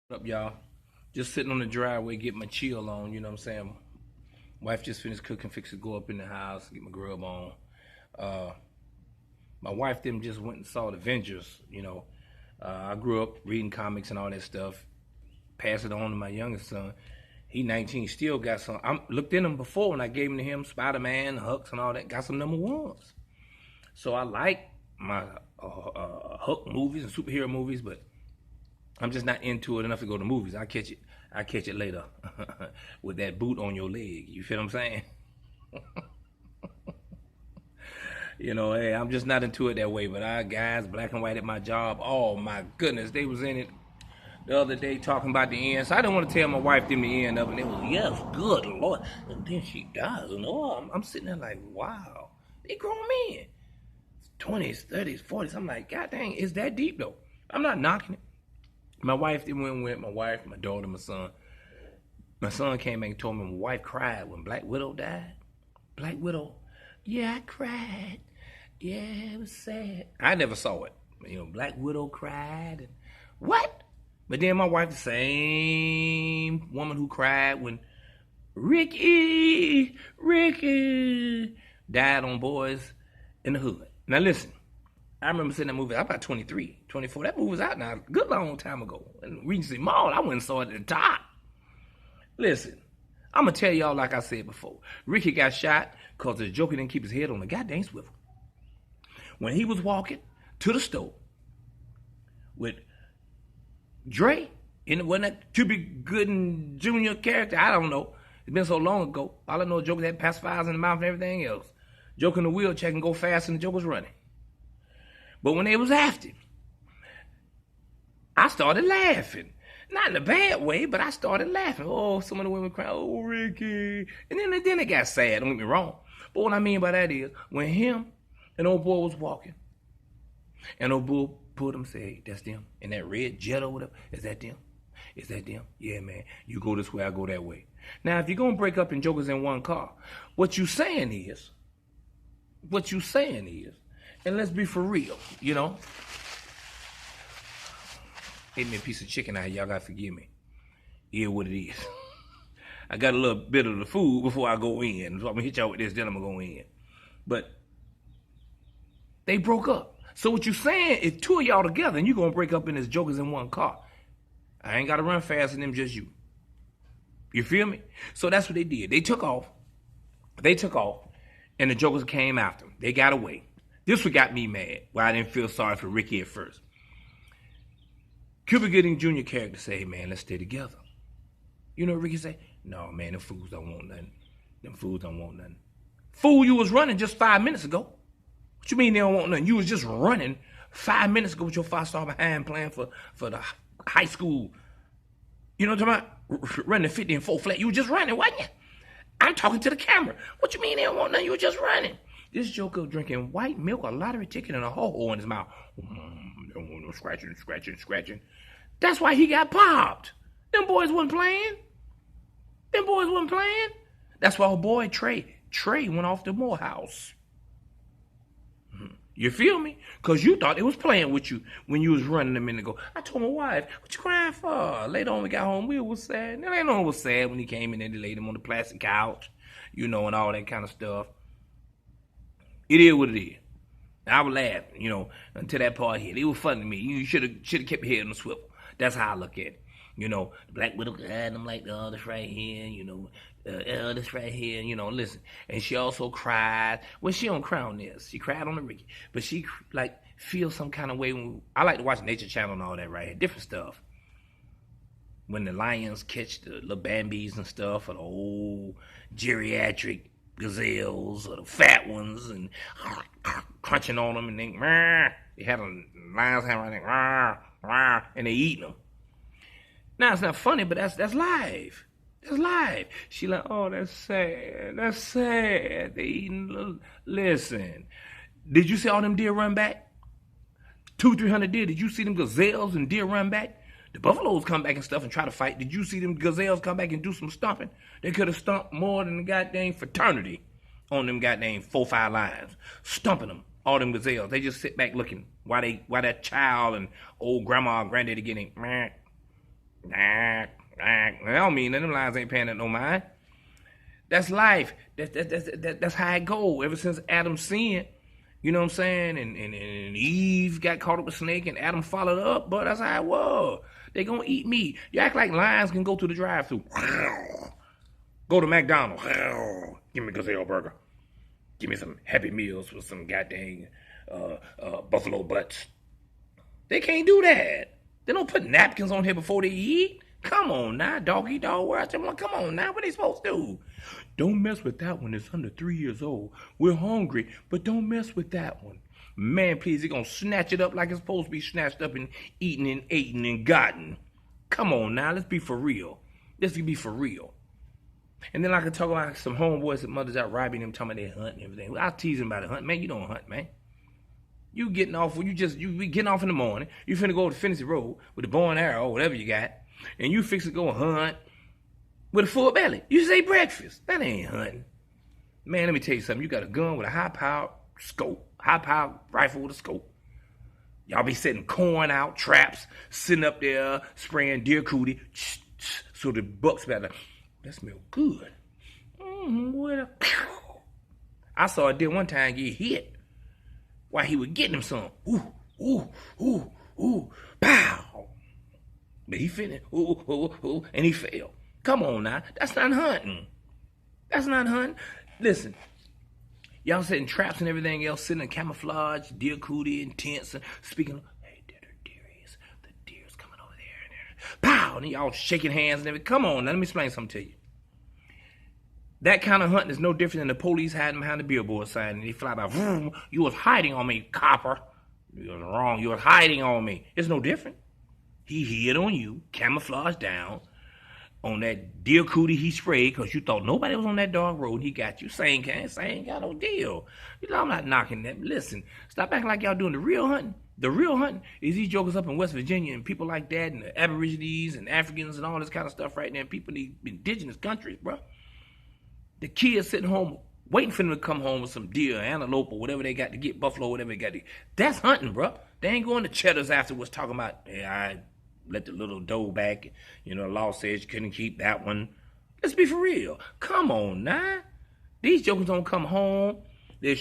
What up, y'all? Just sitting on the driveway, getting my chill on, you know what I'm saying? Wife just finished cooking, fix to go up in the house, get my grub on. Uh, my wife them just went and saw the Avengers. I grew up reading comics and all that stuff. Pass it on to my youngest son. He 19, still got some. I looked in them before when I gave them to him, Spider-Man, Hulks and all that. Got some number ones. So I like my Hulk movies and superhero movies, but I'm just not into it enough to go to movies. I catch it later with that boot on your leg. You feel what I'm saying? Hey, I'm just not into it that way. But I guys, black and white at my job, oh my goodness, they was in it the other day talking about the end. So I didn't want to tell my wife them the end of it. And they was, yes, good Lord. And then she dies. And I'm sitting there like, wow, they grown men. 20s, 30s, 40s. I'm like, God dang, is that deep though? I'm not knocking it. My wife did went with my wife, my daughter, my son. My son came back and told me my wife cried when Black Widow died. Black Widow, yeah, I cried. Yeah, it was sad. I never saw it. Black Widow cried. And what? But then my wife, the same woman who cried when Rickyyyy died on Boys in the Hood. Now listen, I remember seeing that movie. I was about 23, 24. That movie was out now a good long time ago. And Regency Mall, I went and saw it at the top. Listen, I'm going to tell y'all like I said before. Ricky got shot because the Joker didn't keep his head on the goddamn swivel. When he was walking to the store with Dre, and it wasn't that Cuba Gooding Jr. character, I don't know. It's been so long ago. All I know is Joker had pacifiers in the mouth and everything else. Joker in the wheelchair can go fast and the Joker's running. But when they was after him, I started laughing. Not in a bad way, but I started laughing. Oh, some of the women crying, oh, Ricky. And then it got sad, don't get me wrong. But what I mean by that is, when him and old boy was walking, and old boy pulled him and said, hey, that's them. And that red jet or whatever, is that them? Is that them? Yeah, man. You go this way, I go that way. Now, if you're going to break up in Jokers in one car, what you saying is, and let's be for real, Ate me a piece of chicken out here. Y'all got to forgive me. Yeah, what it is. I got a little bit of the food before I go in. So I'm going to hit y'all with this, then I'm going to go in. But they broke up. So what you saying is two of y'all together and you're going to break up in this Jokers in one car. I ain't got to run fast in them, just you. You feel me? So that's what they did. They took off. And the Jokers came after them. They got away. This what got me mad, why I didn't feel sorry for Ricky at first. Cuba Gooding Jr. character say, hey, man, let's stay together. You know what Ricky say? No, man, them fools don't want nothing. Fool, you was running just 5 minutes ago. What you mean they don't want nothing? You was just running 5 minutes ago with your 5-star behind playing for the high school. You know what I'm talking about? Running 50 and 4 flat. You was just running, wasn't you? I'm talking to the camera. What you mean they don't want nothing? You were just running. This Joker drinking white milk, a lottery ticket, and a ho-ho in his mouth. Don't want no scratching. That's why he got popped. Them boys wasn't playing. That's why our boy Trey went off to Morehouse. You feel me? Because you thought it was playing with you when you was running a minute ago. I told my wife, what you crying for? Later on we got home, we was sad. Now, later on was sad when he came in and they laid him on the plastic couch, and all that kind of stuff. It is what it is. I was laughing, until that part here. They were funny to me. You should have kept your head on the swivel. That's how I look at it. The Black Widow had them like, oh, this right here, this right here, listen. And she also cried. Well, she don't cry on this. She cried on the Ricky. But she, feels some kind of way. I like to watch Nature Channel and all that right here. Different stuff. When the lions catch the little Bambis and stuff, or the old geriatric gazelles, or the fat ones, and crunching on them, and they had a lion's hand right there, and they eating them. Now, it's not funny, but that's live. That's live. She like, oh, that's sad. They eating. Listen, did you see all them deer run back? 200-300 deer. Did you see them gazelles and deer run back? The buffaloes come back and stuff and try to fight. Did you see them gazelles come back and do some stomping? They could have stomped more than the goddamn fraternity on them goddamn 4-5 lions. Stomping them. All them gazelles. They just sit back looking while that child and old grandma and granddaddy getting I don't mean that. Them lions ain't paying that no mind. That's life. That's how it go. Ever since Adam sinned, you know what I'm saying? And Eve got caught up with snake and Adam followed up, but that's how it was. They gonna eat meat. You act like lions can go to the drive-thru. Go to McDonald's. Give me a gazelle burger. Give me some Happy Meals with some goddamn buffalo butts. They can't do that. They don't put napkins on here before they eat. Come on now, doggy dog. Where I tell them, come on now, what they supposed to do? Don't mess with that one. It's under 3 years old. We're hungry, but don't mess with that one. Man, please, they're gonna snatch it up like it's supposed to be snatched up and eaten and eaten and gotten. Come on now, let's be for real. Let's be for real. And then I could talk about some homeboys and mothers out robbing them, talking about they hunt and everything. I was teasing about the hunt. Man, you don't hunt, man. You getting off, you be getting off in the morning. You finna go to Finney Road with a bow and arrow or whatever you got. And you fix to go hunt with a full belly. You say breakfast. That ain't hunting. Man, let me tell you something. You got a gun with a high-powered scope. High-powered rifle with a scope. Y'all be setting corn out, traps, sitting up there, spraying deer cootie. So the bucks better. That smell good. I saw a deer one time get hit while he was getting him some. Ooh, pow. But he finished, and he fell. Come on now, that's not hunting. That's not hunting. Listen, y'all setting traps and everything else, sitting in camouflage, deer cootie and tents, and speaking, hey, there the deer's coming over there. Pow, and y'all shaking hands and everything. Come on now, let me explain something to you. That kind of hunting is no different than the police hiding behind the billboard sign and they fly by, vroom, you was hiding on me, copper. You was wrong, you was hiding on me. It's no different. He hid on you, camouflaged down, on that deer cootie he sprayed because you thought nobody was on that dog road and he got you. Same got no deal. You know, I'm not knocking that. Listen, stop acting like y'all doing the real hunting. The real hunting is these jokers up in West Virginia and people like that and the Aborigines and Africans and all this kind of stuff right there and people in these indigenous countries, bro. The kids sitting home waiting for them to come home with some deer, antelope, or whatever they got to get, buffalo, whatever they got to get. That's hunting, bro. They ain't going to Cheddar's afterwards talking about, hey, I let the little doe back. You know, the law says you couldn't keep that one. Let's be for real. Come on now. These jokers don't come home. Their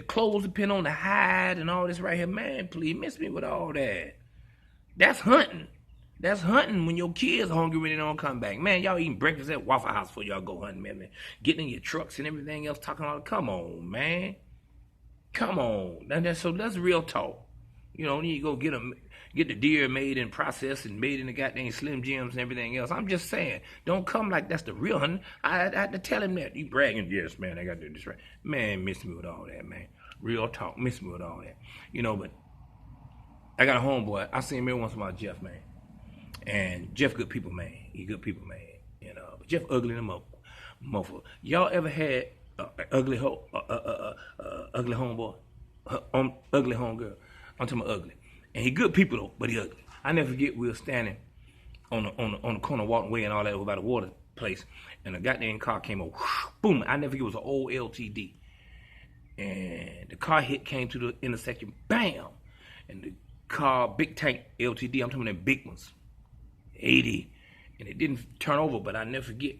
clothes depend on the hide and all this right here. Man, please miss me with all that. That's hunting. That's hunting when your kids hungry when they don't come back. Man, y'all eating breakfast at Waffle House before y'all go hunting, man. Getting in your trucks and everything else, talking about, come on, man. Come on. So that's real talk. You know, you go get the deer made and processed and made in the goddamn Slim Jims and everything else. I'm just saying, don't come like that's the real hunting. I had to tell him that. You bragging, yes, man, I got to do this right. Man, miss me with all that, man. Real talk, miss me with all that. You know, but I got a homeboy. I see him every once in a while, Jeff, man. And Jeff good people, man. He good people, man. You know, but Jeff ugly than a motherfucker. Y'all ever had ugly homeboy? Ugly homegirl? I'm talking about ugly. And he good people though, but he ugly. I never forget we were standing on the corner walking away and all that over by the water place, and a goddamn car came over. Whoosh, boom! I never forget it was an old LTD, and the car came to the intersection, bam! And the car, big tank LTD. I'm talking about them big ones. 80, and it didn't turn over, but I never forget.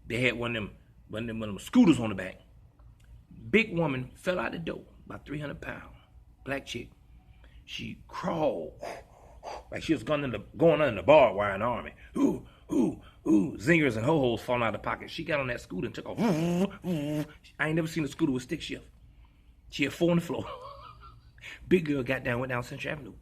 They had one of them scooters on the back. Big woman fell out the door, about 300 pounds, black chick. She crawled like she was going under the barbed wire in the army. Ooh, zingers and ho-hos falling out of the pocket. She got on that scooter and took off. I ain't never seen a scooter with stick shift. She had 4 on the floor. Big girl got down, went down Central Avenue.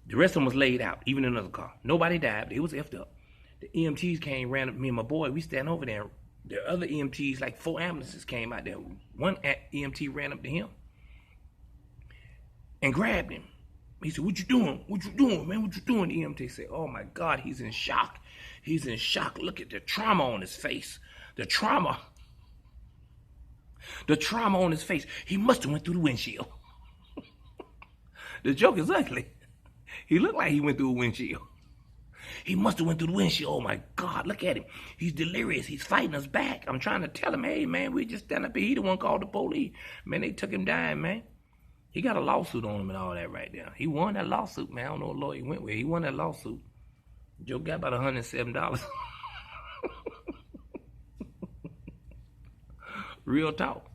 The rest of them was laid out, even in another car. Nobody died, but it was effed up. The EMTs came, ran up, me and my boy, we stand over there. The other EMTs, like 4 ambulances came out there. One EMT ran up to him and grabbed him. He said, what you doing? What you doing, man? What you doing? The EMT said, oh my God, he's in shock. He's in shock. Look at the trauma on his face. The trauma on his face. He must have went through the windshield. The joke is ugly. He looked like he went through a windshield. He must have went through the windshield. Oh my God, look at him. He's delirious. He's fighting us back. I'm trying to tell him, hey man, we just stand up here. He the one called the police. Man, they took him down, man. He got a lawsuit on him and all that right there. He won that lawsuit, man. I don't know what lawyer he went with. He won that lawsuit. Joe got about $107. Real talk.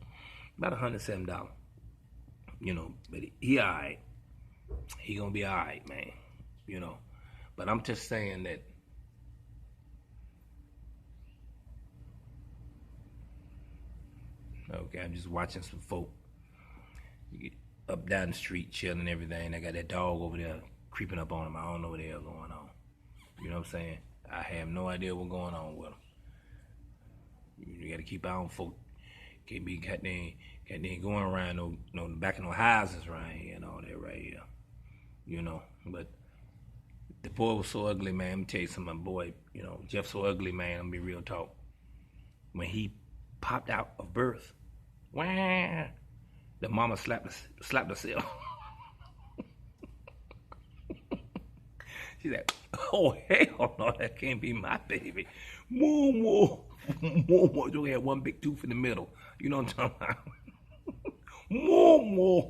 About $107. You know, but he all right. He gonna be all right, man. You know. But I'm just saying that okay, I'm just watching some folk up down the street chilling and everything. I got that dog over there creeping up on him. I don't know what the hell going on. You know what I'm saying? I have no idea what's going on with him. You gotta keep out on folk. Can't be goddamn going around no back in no houses around here and all that right here. You know, but the boy was so ugly, man. Let me tell you something, my boy, you know, Jeff so ugly, man. I'm be real talk. When he popped out of birth, wah, the mama slapped herself. She's like, oh, hell no, that can't be my baby. Moo, moo, moo, moo. You had one big tooth in the middle. You know what I'm talking about? Moo, moo.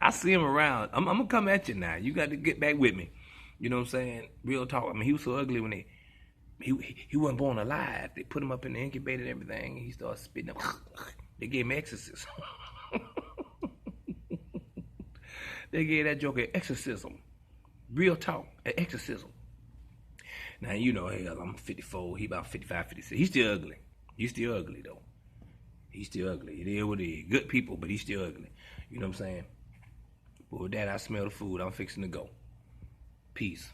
I see him around. I'm going to come at you now. You got to get back with me. You know what I'm saying? Real talk. I mean, he was so ugly when he wasn't born alive. They put him up in the incubator and everything, and he started spitting up. They gave him exorcism. They gave that joker exorcism. Real talk, an exorcism. Now, you know, hell, I'm 54. He about 55, 56. He's still ugly. He's still ugly, though. He's still ugly. It is what it is. Good people, but he's still ugly. You know what I'm saying? But with that, I smell the food. I'm fixing to go. Peace.